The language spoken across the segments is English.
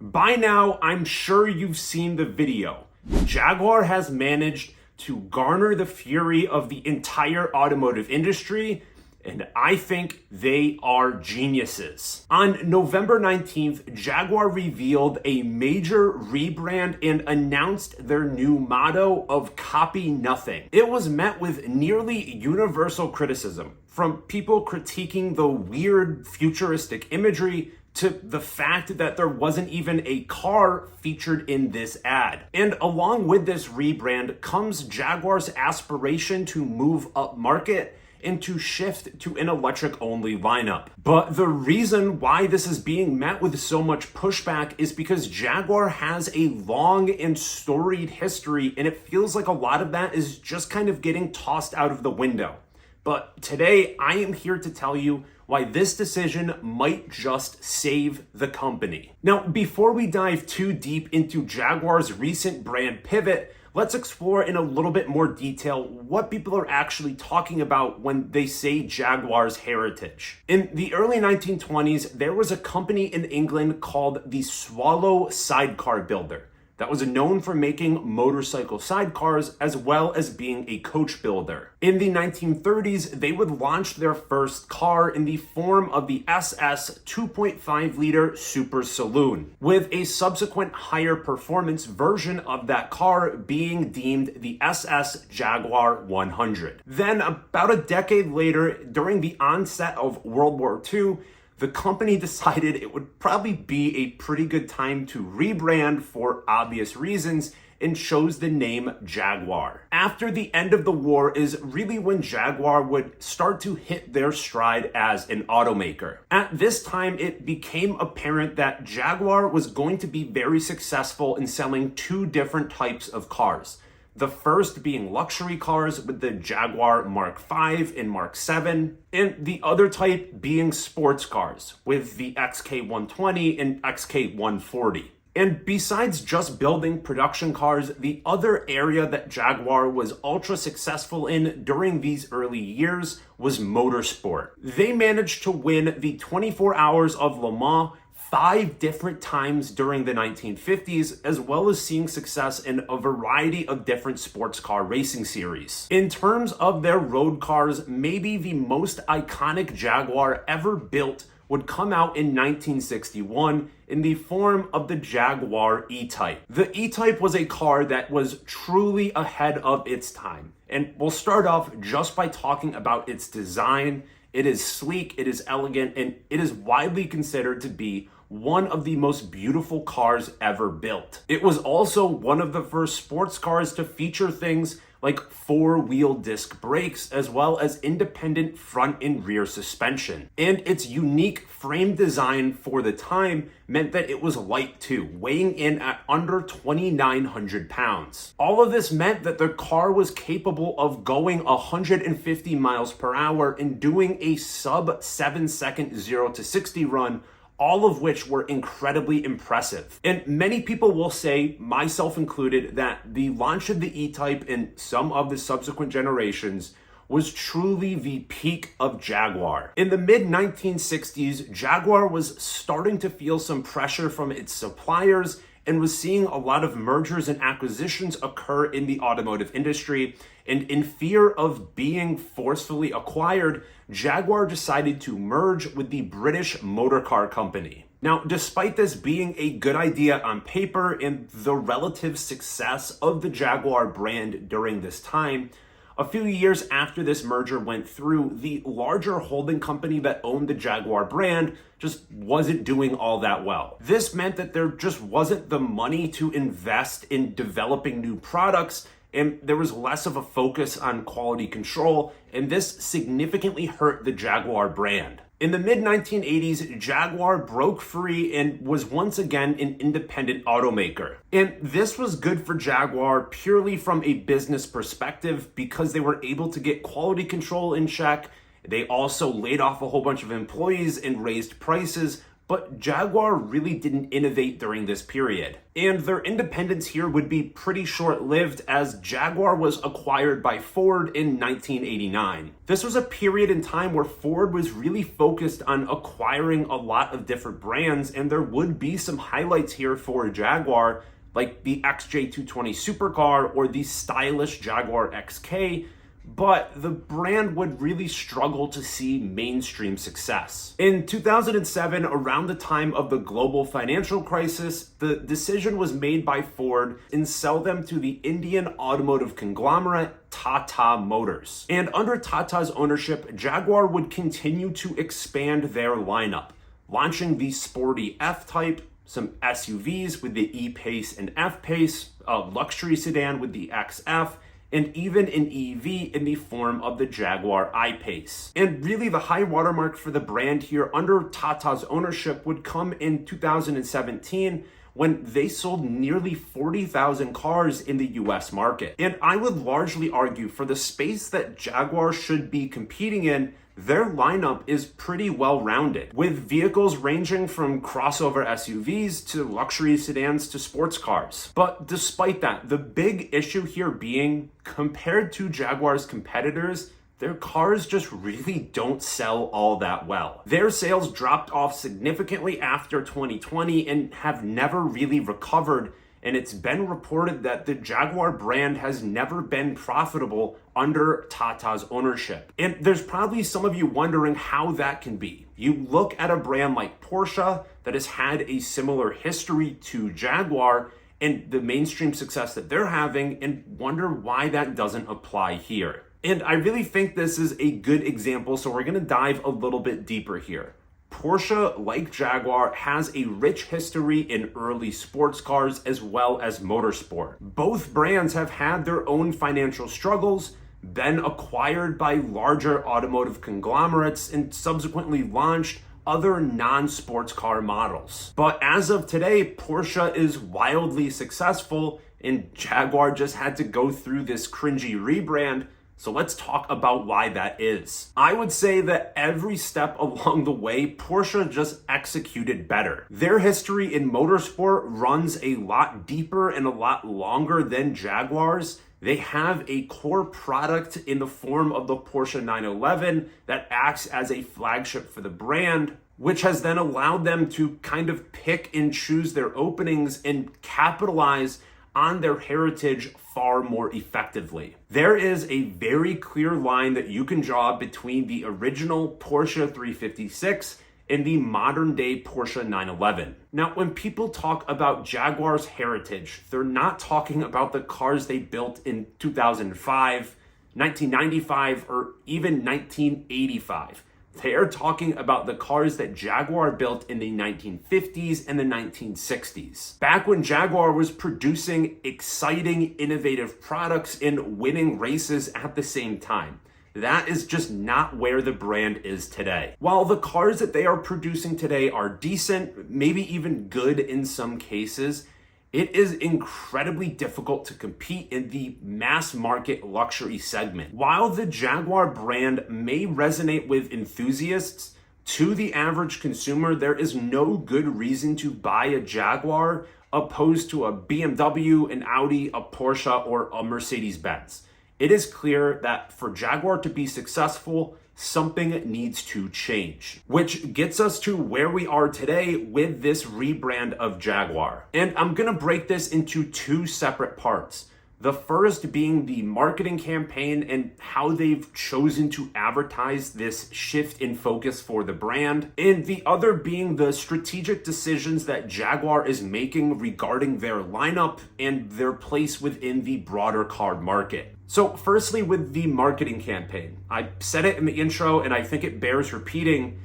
By now, I'm sure you've seen the video. Jaguar has managed to garner the fury of the entire automotive industry, and I think they are geniuses. On November 19th, Jaguar revealed a major rebrand and announced their new motto of copy nothing. It was met with nearly universal criticism, from people critiquing the weird futuristic imagery to the fact that there wasn't even a car featured in this ad. And along with this rebrand comes Jaguar's aspiration to move upmarket and to shift to an electric-only lineup. But the reason why this is being met with so much pushback is because Jaguar has a long and storied history, and it feels like a lot of that is just kind of getting tossed out of the window. But today, I am here to tell you why this decision might just save the company. Now, before we dive too deep into Jaguar's recent brand pivot, let's explore in a little bit more detail what people are actually talking about when they say Jaguar's heritage. In the early 1920s, there was a company in England called the Swallow Sidecar Builder that was known for making motorcycle sidecars as well as being a coach builder. In the 1930s, they would launch their first car in the form of the SS 2.5-liter Super Saloon, with a subsequent higher performance version of that car being deemed the SS Jaguar 100. Then, about a decade later, during the onset of World War II, the company decided it would probably be a pretty good time to rebrand for obvious reasons and chose the name Jaguar. After the end of the war is really when Jaguar would start to hit their stride as an automaker. At this time, it became apparent that Jaguar was going to be very successful in selling two different types of cars. The first being luxury cars with the Jaguar Mark V and Mark VII, and the other type being sports cars with the XK120 and XK140. And besides just building production cars, the other area that Jaguar was ultra successful in during these early years was motorsport. They managed to win the 24 Hours of Le Mans 5 different times during the 1950s, as well as seeing success in a variety of different sports car racing series. In terms of their road cars, maybe the most iconic Jaguar ever built would come out in 1961 in the form of the Jaguar E-Type. The E-Type was a car that was truly ahead of its time, and we'll start off just by talking about its design. It is sleek, it is elegant, and it is widely considered to be one of the most beautiful cars ever built. It was also one of the first sports cars to feature things like 4-wheel disc brakes, as well as independent front and rear suspension. And its unique frame design for the time meant that it was light too, weighing in at under 2,900 pounds. All of this meant that the car was capable of going 150 miles per hour and doing a sub 7-second 0 to 60 run, all of which were incredibly impressive. And many people will say, myself included, that the launch of the E-Type and some of the subsequent generations was truly the peak of Jaguar. In the mid-1960s, Jaguar was starting to feel some pressure from its suppliers and was seeing a lot of mergers and acquisitions occur in the automotive industry. And in fear of being forcefully acquired, Jaguar decided to merge with the British Motor Car Company. Now, despite this being a good idea on paper and the relative success of the Jaguar brand during this time, a few years after this merger went through, the larger holding company that owned the Jaguar brand just wasn't doing all that well. This meant that there just wasn't the money to invest in developing new products, and there was less of a focus on quality control, and this significantly hurt the Jaguar brand. In the mid-1980s, Jaguar broke free and was once again an independent automaker. And this was good for Jaguar purely from a business perspective because they were able to get quality control in check. They also laid off a whole bunch of employees and raised prices, but Jaguar really didn't innovate during this period. And their independence here would be pretty short-lived as Jaguar was acquired by Ford in 1989. This was a period in time where Ford was really focused on acquiring a lot of different brands, and there would be some highlights here for Jaguar, like the XJ220 supercar or the stylish Jaguar XK, but the brand would really struggle to see mainstream success. In 2007, around the time of the global financial crisis, the decision was made by Ford and sell them to the Indian automotive conglomerate Tata Motors. And under Tata's ownership, Jaguar would continue to expand their lineup, launching the sporty F-Type, some SUVs with the E-Pace and F-Pace, a luxury sedan with the XF, and even an EV in the form of the Jaguar I-Pace. And really the high watermark for the brand here under Tata's ownership would come in 2017 when they sold nearly 40,000 cars in the US market. And I would largely argue for the space that Jaguar should be competing in, their lineup is pretty well-rounded, with vehicles ranging from crossover SUVs to luxury sedans to sports cars. But despite that, the big issue here being, compared to Jaguar's competitors, their cars just really don't sell all that well. Their sales dropped off significantly after 2020 and have never really recovered, and it's been reported that the Jaguar brand has never been profitable under Tata's ownership. And there's probably some of you wondering how that can be. You look at a brand like Porsche that has had a similar history to Jaguar and the mainstream success that they're having and wonder why that doesn't apply here. And I really think this is a good example, so we're gonna dive a little bit deeper here. Porsche, like Jaguar, has a rich history in early sports cars as well as motorsport. Both brands have had their own financial struggles, been acquired by larger automotive conglomerates, and subsequently launched other non-sports car models. But as of today, Porsche is wildly successful, and Jaguar just had to go through this cringy rebrand. So let's talk about why that is. I would say that every step along the way, Porsche just executed better. Their history in motorsport runs a lot deeper and a lot longer than Jaguar's. They have a core product in the form of the Porsche 911 that acts as a flagship for the brand, which has then allowed them to kind of pick and choose their openings and capitalize on their heritage far more effectively. There is a very clear line that you can draw between the original Porsche 356 and the modern day Porsche 911. Now, when people talk about Jaguar's heritage, they're not talking about the cars they built in 2005, 1995, or even 1985. They are talking about the cars that Jaguar built in the 1950s and the 1960s. Back when Jaguar was producing exciting, innovative products and winning races at the same time. That is just not where the brand is today. While the cars that they are producing today are decent, maybe even good in some cases, it is incredibly difficult to compete in the mass market luxury segment. While the Jaguar brand may resonate with enthusiasts, to the average consumer, there is no good reason to buy a Jaguar opposed to a BMW, an Audi, a Porsche, or a Mercedes-Benz. It is clear that for Jaguar to be successful, something needs to change, which gets us to where we are today with this rebrand of Jaguar. And I'm gonna break this into two separate parts. The first being the marketing campaign and how they've chosen to advertise this shift in focus for the brand. And the other being the strategic decisions that Jaguar is making regarding their lineup and their place within the broader car market. So firstly, with the marketing campaign, I said it in the intro and I think it bears repeating.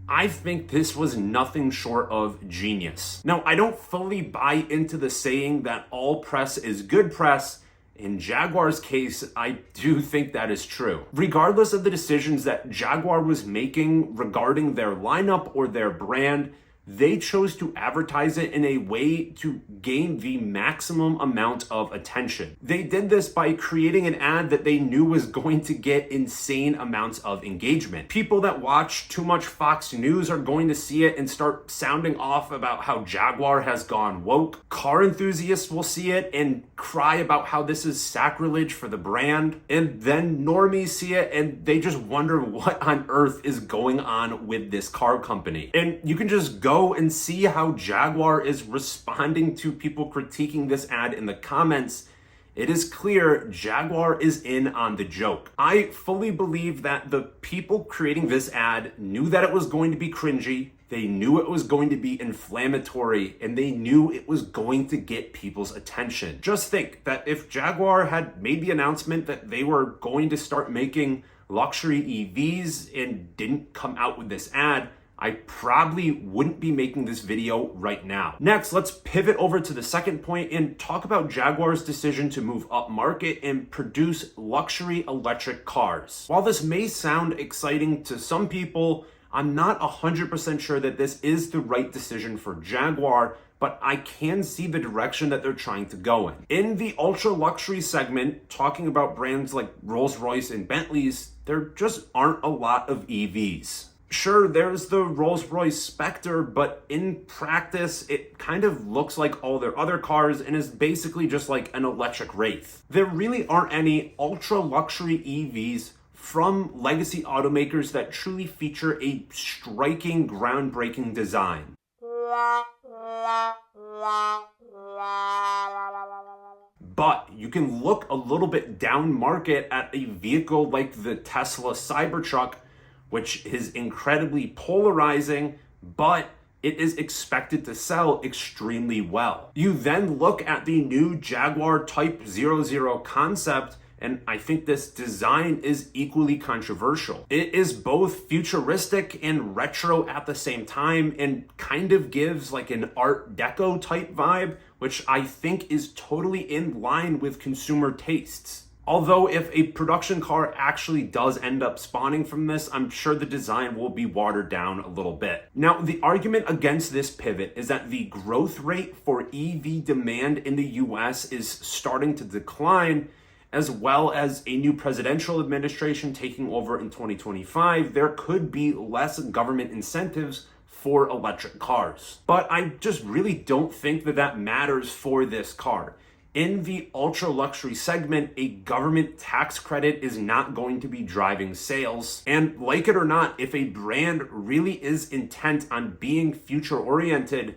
I think this was nothing short of genius. Now, I don't fully buy into the saying that all press is good press. In Jaguar's case, I do think that is true. Regardless of the decisions that Jaguar was making regarding their lineup or their brand, they chose to advertise it in a way to gain the maximum amount of attention. They did this by creating an ad that they knew was going to get insane amounts of engagement. People that watch too much Fox News are going to see it and start sounding off about how Jaguar has gone woke. Car enthusiasts will see it and cry about how this is sacrilege for the brand. And then normies see it and they just wonder what on earth is going on with this car company. And you can just go and see how Jaguar is responding to people critiquing this ad in the comments. It is clear Jaguar is in on the joke. I fully believe that the people creating this ad knew that it was going to be cringy, they knew it was going to be inflammatory, and they knew it was going to get people's attention. Just think that if Jaguar had made the announcement that they were going to start making luxury EVs and didn't come out with this ad, I probably wouldn't be making this video right now. Next, let's pivot over to the second point and talk about Jaguar's decision to move upmarket and produce luxury electric cars. While this may sound exciting to some people, I'm not 100% sure that this is the right decision for Jaguar, but I can see the direction that they're trying to go in. In the ultra luxury segment, talking about brands like Rolls-Royce and Bentleys, there just aren't a lot of EVs. Sure, there's the Rolls-Royce Spectre, but in practice, it kind of looks like all their other cars and is basically just like an electric Wraith. There really aren't any ultra-luxury EVs from legacy automakers that truly feature a striking, groundbreaking design. But you can look a little bit down market at a vehicle like the Tesla Cybertruck, which is incredibly polarizing, but it is expected to sell extremely well. You then look at the new Jaguar Type 00 concept, and I think this design is equally controversial. It is both futuristic and retro at the same time and kind of gives like an Art Deco type vibe, which I think is totally in line with consumer tastes. Although if a production car actually does end up spawning from this, I'm sure the design will be watered down a little bit. Now, the argument against this pivot is that the growth rate for EV demand in the US is starting to decline, as well as a new presidential administration taking over in 2025. There could be less government incentives for electric cars. But I just really don't think that that matters for this car. In the ultra luxury segment, a government tax credit is not going to be driving sales. And like it or not, if a brand really is intent on being future oriented,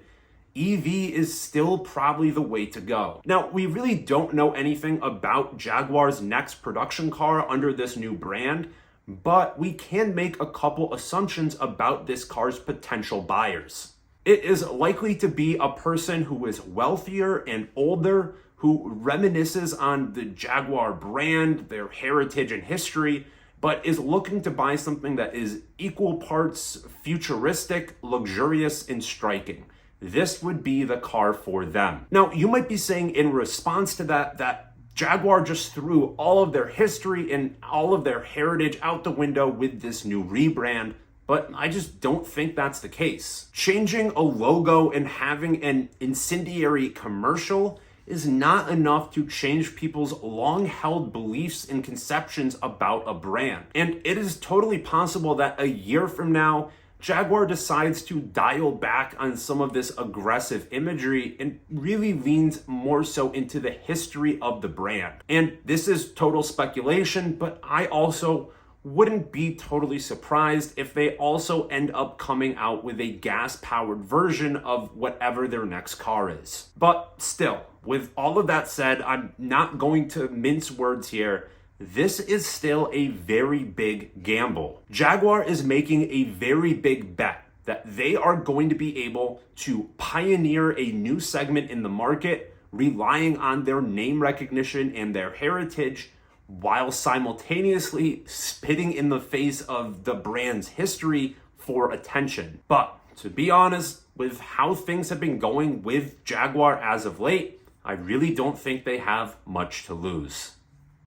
EV is still probably the way to go. Now, we really don't know anything about Jaguar's next production car under this new brand, but we can make a couple assumptions about this car's potential buyers. It is likely to be a person who is wealthier and older, who reminisces on the Jaguar brand, their heritage and history, but is looking to buy something that is equal parts futuristic, luxurious, and striking. This would be the car for them. Now, you might be saying in response to that Jaguar just threw all of their history and all of their heritage out the window with this new rebrand, but I just don't think that's the case. Changing a logo and having an incendiary commercial is not enough to change people's long-held beliefs and conceptions about a brand. And it is totally possible that a year from now, Jaguar decides to dial back on some of this aggressive imagery and really leans more so into the history of the brand. And this is total speculation, but I also wouldn't be totally surprised if they also end up coming out with a gas-powered version of whatever their next car is. But still, with all of that said, I'm not going to mince words here. This is still a very big gamble. Jaguar is making a very big bet that they are going to be able to pioneer a new segment in the market, relying on their name recognition and their heritage, while simultaneously spitting in the face of the brand's history for attention. But to be honest, with how things have been going with Jaguar as of late, I really don't think they have much to lose.